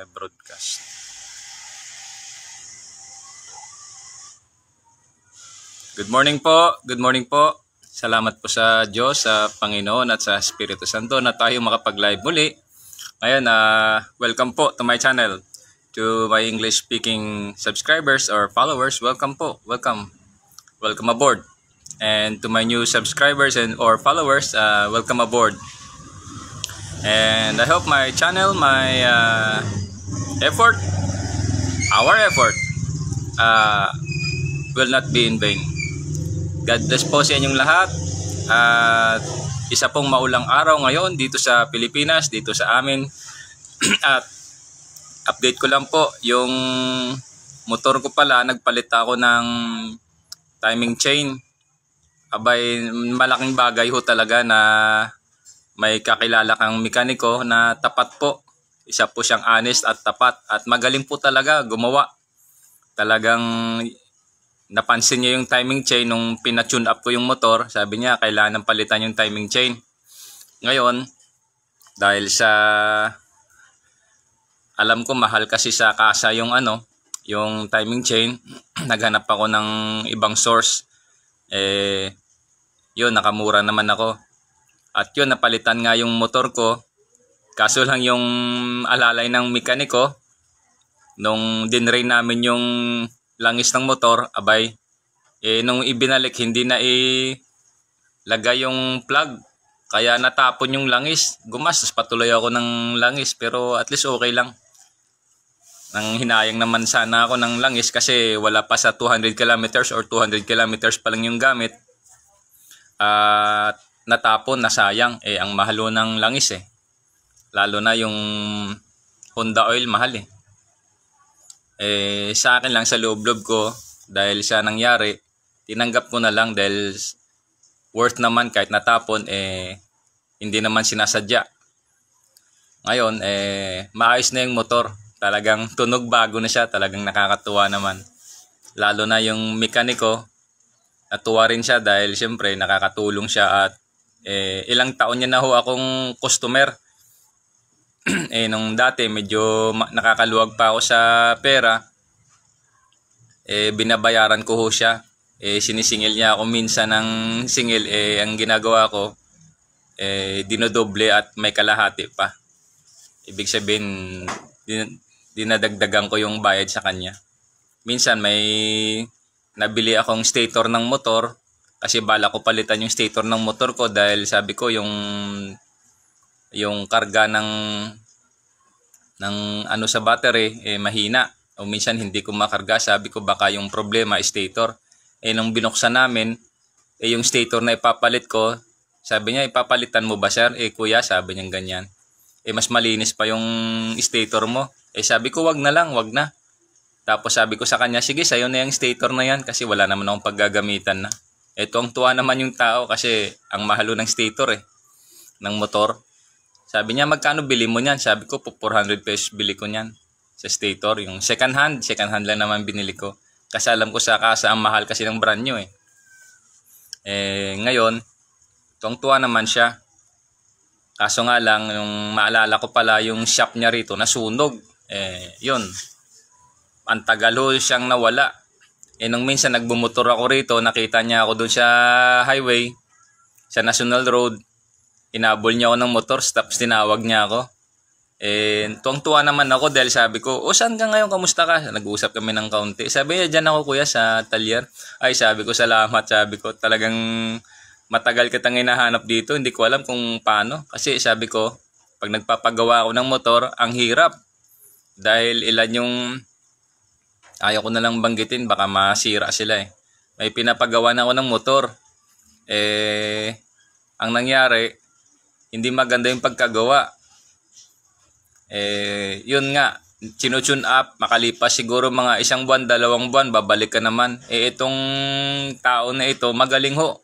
broadcast. Good morning po. Good morning po. Salamat po sa Diyos, sa Panginoon at sa Espiritu Santo na tayo makapag-live muli. Ngayon, welcome po to my channel. To my English speaking subscribers or followers, welcome po. Welcome. Welcome aboard. And to my new subscribers and or followers, welcome aboard. And I hope my channel, my effort, our effort will not be in vain. God bless po sa inyong lahat. At isa pong maulang araw ngayon dito sa Pilipinas, dito sa amin. At update ko lang po, yung motor ko pala, nagpalit ako ng timing chain. Abay, malaking bagay ho talaga na may kakilala kang mekaniko na tapat po. Isa po siyang honest at tapat. At magaling po talaga gumawa. Talagang napansin niya yung timing chain nung pina-tune up ko yung motor. Sabi niya, kailangan palitan yung timing chain. Ngayon, dahil sa alam ko mahal kasi sa kasa yung yung timing chain, naghanap ako ng ibang source. Yun, nakamura naman ako. At yun, napalitan nga yung motor ko. Kaso lang yung alalay ng mekaniko, nung dinrain namin yung langis ng motor, abay, nung ibinalik, hindi na ilagay yung plug. Kaya natapon yung langis. Gumastos patuloy ako ng langis, pero at least okay lang. Nang hinayang naman sana ako ng langis kasi wala pa sa 200 kilometers or 200 kilometers pa lang yung gamit. At natapon, nasayang. Ang mahalo ng langis Lalo na yung Honda oil, mahal sa akin lang, sa loob-loob ko, dahil sa nangyari, tinanggap ko na lang dahil worth naman kahit natapon, hindi naman sinasadya. Ngayon, maayos na yung motor. Talagang tunog bago na siya. Talagang nakakatuwa naman. Lalo na yung mekaniko, natuwa rin siya dahil siyempre nakakatulong siya at ilang taon niya na ho akong customer. Nung dati medyo nakakaluwag pa ako sa pera, binabayaran ko ho siya. Sinisingil niya ako minsan ng singil, ang ginagawa ko, dinodoble at may kalahati pa. Ibig sabihin, dinadagdagan ko yung bayad sa kanya. Minsan may nabili akong stator ng motor kasi bala ko palitan yung stator ng motor ko dahil sabi ko yung karga ng sa battery mahina o minsan hindi ko makarga. Sabi ko baka yung problema stator. Nung binuksan namin yung stator na ipapalit ko, sabi niya, ipapalitan mo ba sir? Kuya, sabi niya ganyan. Mas malinis pa yung stator mo. Sabi ko wag na lang, wag na. Tapos sabi ko sa kanya, sige sayo na yung stator na yan kasi wala naman akong paggagamitan na. Ang tuwa naman yung tao kasi ang mahalo ng stator ng motor. Sabi niya, magkano bili mo niyan? Sabi ko, 400 pesos bili ko niyan sa stator. Yung second hand lang naman binili ko. Kasi alam ko sa kasa, ang mahal kasi ng brand new ngayon, tuwang-tuwa naman siya. Kaso nga lang, yung maalala ko pala, yung shop niya rito, nasunog. Yun. Ang tagal ho siyang nawala. Nung minsan nagbumotor ako rito, nakita niya ako doon sa highway, sa National Road. Inabol niya ako ng motor, tapos tinawag niya ako. Tuwang-tuwa naman ako dahil sabi ko, saan ka ngayon? Kamusta ka? Nag-uusap kami ng kaunti. Sabi niya, dyan ako kuya sa talyer. Ay, sabi ko, salamat. Sabi ko, talagang matagal kitang hinahanap dito. Hindi ko alam kung paano. Kasi sabi ko, pag nagpapagawa ako ng motor, ang hirap. Dahil ilan yung, ayaw ko na lang banggitin, baka masira sila May pinapagawa na ako ng motor. Ang nangyari, hindi maganda yung pagkagawa. Yun nga, sinutune up, makalipas siguro mga 1 buwan, 2 buwan, babalik ka naman. Itong tao na ito, magaling ho.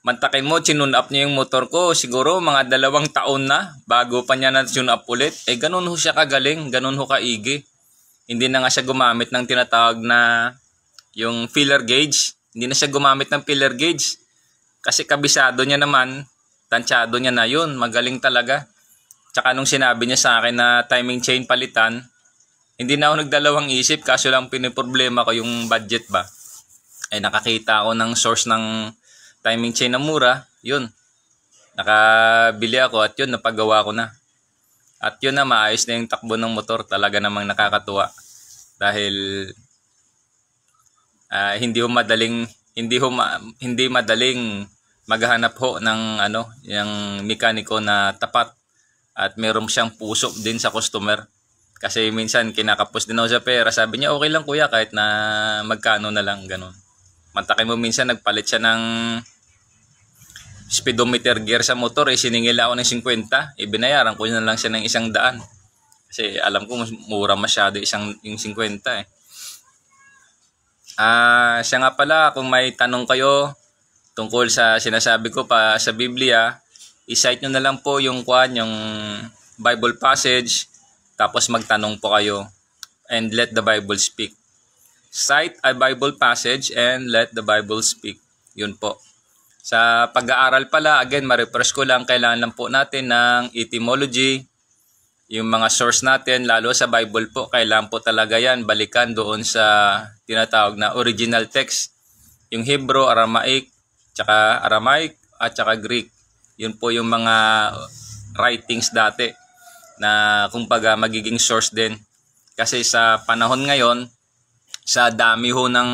Mantakin mo, sinune up niya yung motor ko, siguro mga 2 taon na, bago pa niya na-tune up ulit. Ganun ho siya kagaling, ganun ho kaigi. Hindi na nga siya gumamit ng tinatawag na yung filler gauge. Hindi na siya gumamit ng filler gauge. Kasi kabisado niya naman, tansyado niya na yun, magaling talaga. Tsaka nung sinabi niya sa akin na timing chain palitan, Hindi na ako nagdalawang isip, kaso lang piniproblema ko yung budget ba. Nakakita ako ng source ng timing chain na mura, yun. Nakabili ako at yun, napagawa ko na. At yun na, maayos na yung takbo ng motor. Talaga namang nakakatuwa. Dahil hindi madaling maghanap ho ng yung mekaniko na tapat at meron siyang puso din sa customer. Kasi minsan kinakapos din ako sa pera. Sabi niya, okay lang kuya kahit na magkano na lang, ganun. Mantakin mo minsan nagpalit siya ng speedometer gear sa motor, siningil ako ng 50. Binayaran ko na lang siya ng 100. Kasi alam ko mura masyado yung 50 Siya nga pala, kung may tanong kayo tungkol sa sinasabi ko pa sa Biblia, i-cite nyo na lang po yung Bible passage. Tapos magtanong po kayo and let the Bible speak. Cite a Bible passage and let the Bible speak. Yun po. Sa pag-aaral pala, again, ma-refresh ko lang, kailangan lang po natin ng etymology, yung mga source natin, lalo sa Bible po, kailangan po talaga yan, balikan doon sa tinatawag na original text. Yung Hebrew, Aramaic, at saka Greek. Yun po yung mga writings dati na kumbaga magiging source din. Kasi sa panahon ngayon, sa dami ho ng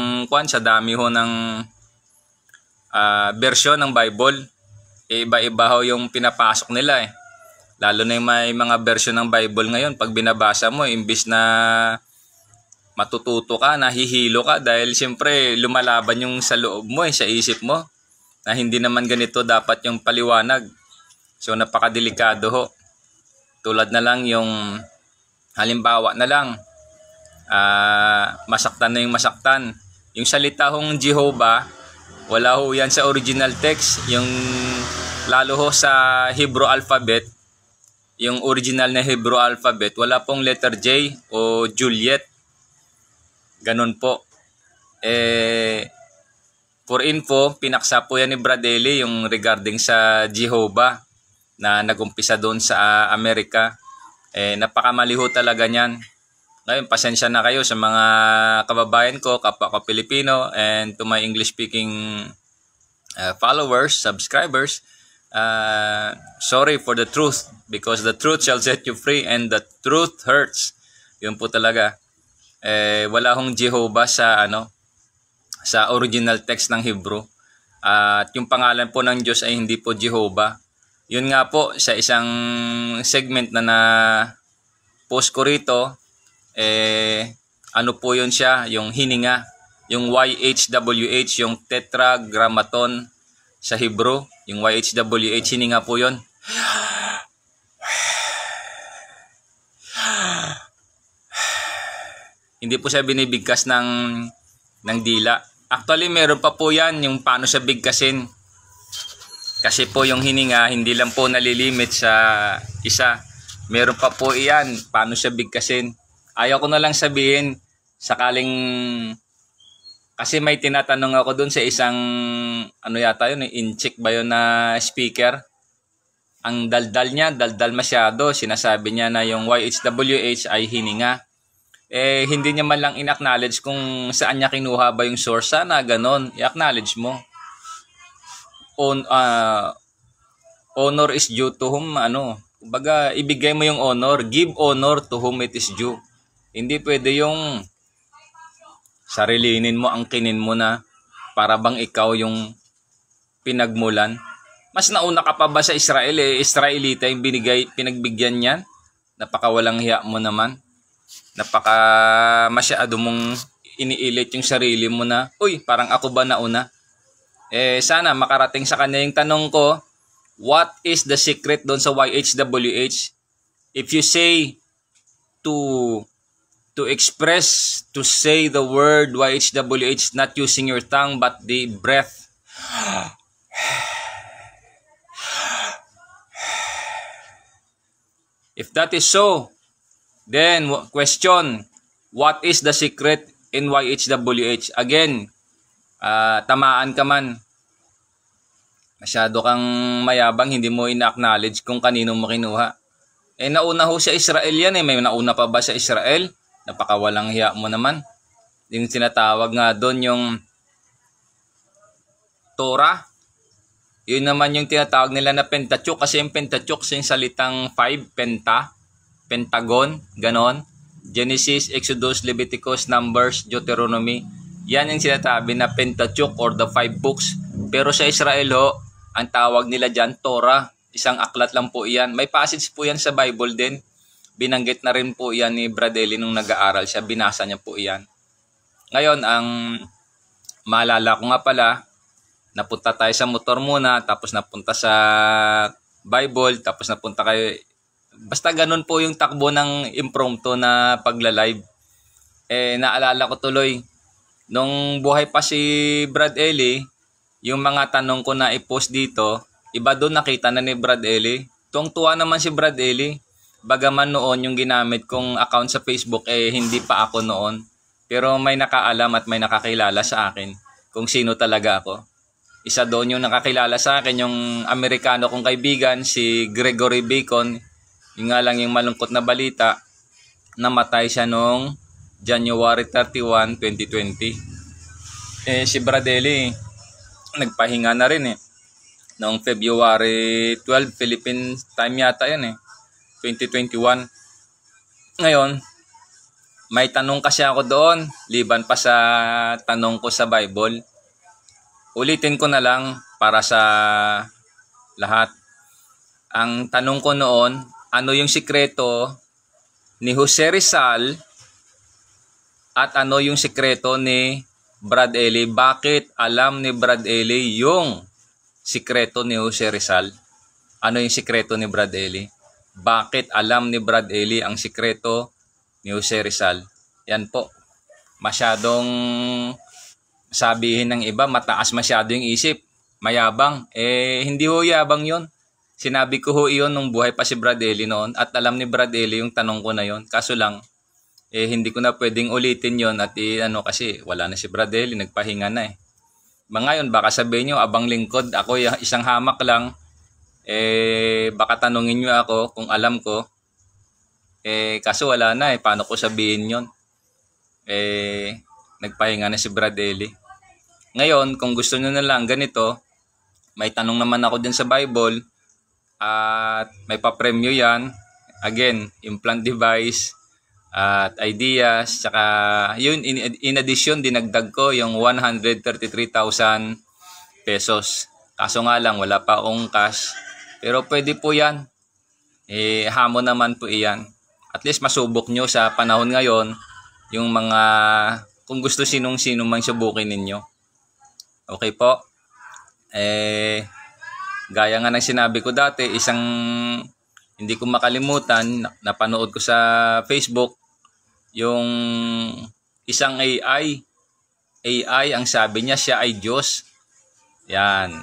version ng Bible, iba-iba ho yung pinapasok nila Lalo na yung may mga version ng Bible ngayon, pag binabasa mo, imbis na matututo ka, nahihilo ka dahil siyempre lumalaban yung sa loob mo sa isip mo na hindi naman ganito dapat yung paliwanag. So napakadelikado ho. Tulad na lang yung halimbawa na lang, masaktan na yung masaktan. Yung salita hong Jehovah, wala ho yan sa original text. Yung lalo ho sa Hebrew alphabet, yung original na Hebrew alphabet, wala pong letter J o Juliet. Ganun po. For info, pinaksa po yan ni Bradley yung regarding sa Jehovah na nagumpisa doon sa Amerika. Napakamali ho talaga niyan. Ngayon, pasensya na kayo sa mga kababayan ko, kapwa ko Pilipino, and to my English-speaking followers, subscribers. Sorry for the truth, because the truth shall set you free and the truth hurts. Yun po talaga. Wala hong Jehovah sa original text ng Hebrew. At yung pangalan po ng Diyos ay hindi po Jehovah. Yun nga po, sa isang segment na post ko rito, ano po yun siya, yung hininga, yung YHWH, yung tetragrammaton sa Hebrew, yung YHWH, hininga po yun. Hindi po siya binibigkas ng dila. Actually, meron pa po yan, yung paano siya bigkasin. Kasi po yung hininga, hindi lang po nalilimit sa isa. Meron pa po iyan, paano siya bigkasin. Ayaw ko na lang sabihin, sakaling, kasi may tinatanong ako dun sa isang, yata yun, in-check ba yun na speaker. Ang daldal masyado, sinasabi niya na yung YHWH ay hininga. Hindi niya man lang in-acknowledge kung saan niya kinuha ba yung source. Sana ganon, i-acknowledge mo. Honor is due to whom, kumbaga, ibigay mo yung honor. Give honor to whom it is due. Hindi pwede yung sarilinin mo, angkinin mo na para bang ikaw yung pinagmulan. Mas nauna ka pa ba sa Israel? Israelita yung pinagbigyan niyan. Napakawalang hiya mo naman. Masyado mong iniilit yung sarili mo na, uy, parang ako ba nauna? Sana makarating sa kanya yung tanong ko, what is the secret doon sa YHWH? If you say to express, to say the word YHWH, not using your tongue but the breath. If that is so, then question, what is the secret in YHWH? Again, tamaan ka man. Masyado kang mayabang, hindi mo ina-acknowledge kung kanino mo kinuha. Nauna ho sa Israel yan. May nauna pa ba sa Israel? Napakawalang hiya mo naman. Yung tinatawag nga doon yung Torah. Yun naman yung tinatawag nila na Pentateuch, kasi yung Pentateuch yung salitang 5, Pentagon, ganon. Genesis, Exodus, Leviticus, Numbers, Deuteronomy. Yan yung sinasabi na Pentateuch or the 5 books. Pero sa Israel ang tawag nila dyan, Torah. Isang aklat lang po iyan. May passage po yan sa Bible din. Binanggit na rin po iyan ni Brad Eli nung nag-aaral siya. Binasa niya po iyan. Ngayon, ang maalala ko nga pala, napunta tayo sa motor muna, tapos napunta sa Bible, tapos napunta kayo. Basta ganun po yung takbo ng impromptu na pagla-live. Naalala ko tuloy, nung buhay pa si Brad Eli, yung mga tanong ko na i-post dito, iba doon nakita na ni Brad Eli. Tuwang-tuwa naman si Brad Eli. Bagaman noon yung ginamit kong account sa Facebook, hindi pa ako noon. Pero may nakaalam at may nakakilala sa akin kung sino talaga ako. Isa doon yung nakakilala sa akin, yung Amerikano kong kaibigan, si Gregory Bacon. Yung nga lang yung malungkot na balita, namatay siya noong January 31, 2020. Si Brad Eli, nagpahinga na rin noong February 12, Philippine time yata yan 2021. Ngayon, may tanong kasi ako doon, liban pa sa tanong ko sa Bible. Ulitin ko na lang para sa lahat. Ang tanong ko noon, ano yung sikreto ni Jose Rizal at ano yung sikreto ni Brad Eli? Bakit alam ni Brad Eli yung sikreto ni Jose Rizal? Ano yung sikreto ni Brad Eli? Bakit alam ni Brad Eli ang sikreto ni Jose Rizal? Yan po. Masyadong sabihin ng iba, mataas masyado yung isip, mayabang. Hindi ho yabang yun. Sinabi ko ho iyon nung buhay pa si Brad Eli noon at alam ni Brad Eli yung tanong ko na yon. Kaso lang, hindi ko na pwedeng ulitin yon at kasi wala na si Brad Eli, nagpahinga na Ngayon, baka sabihin nyo, abang lingkod, ako isang hamak lang, baka tanungin nyo ako kung alam ko. Kaso wala na paano ko sabihin yon? Nagpahinga na si Brad Eli. Ngayon, kung gusto nyo na lang ganito, may tanong naman ako din sa Bible at may pa-premyo yan. Again, implant device at ideas. Tsaka yun, in addition, dinagdag ko yung 133,000 pesos. Kaso nga lang, wala pa akong cash. Pero pwede po yan. Hamon naman po iyan. At least masubok nyo sa panahon ngayon yung mga, kung gusto sinong-sino mang subukin ninyo. Okay po. Gaya nga ng sinabi ko dati, isang hindi ko makalimutan, napanood ko sa Facebook, yung isang AI ang sabi niya, siya ay Diyos. Yan.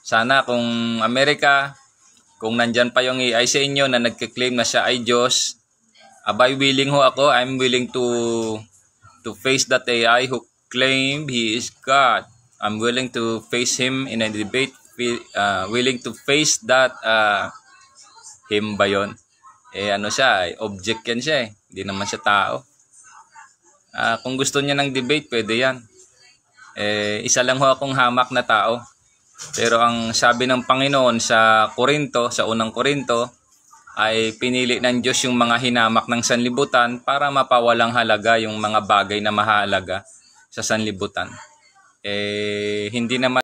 Sana kung Amerika, kung nandyan pa yung AI sa inyo na nagkiklaim na siya ay Diyos, abay willing ho ako, I'm willing to face that AI who claimed he is God. I'm willing to face him in a debate, willing to face that him ba yun? Ano siya, object yan siya hindi naman siya tao. Kung gusto niya ng debate, pwede yan. Isa lang ho akong hamak na tao. Pero ang sabi ng Panginoon sa Korinto, sa unang Korinto, ay pinili ng Diyos yung mga hinamak ng sanlibutan para mapawalang halaga yung mga bagay na mahalaga sa sanlibutan. Hindi naman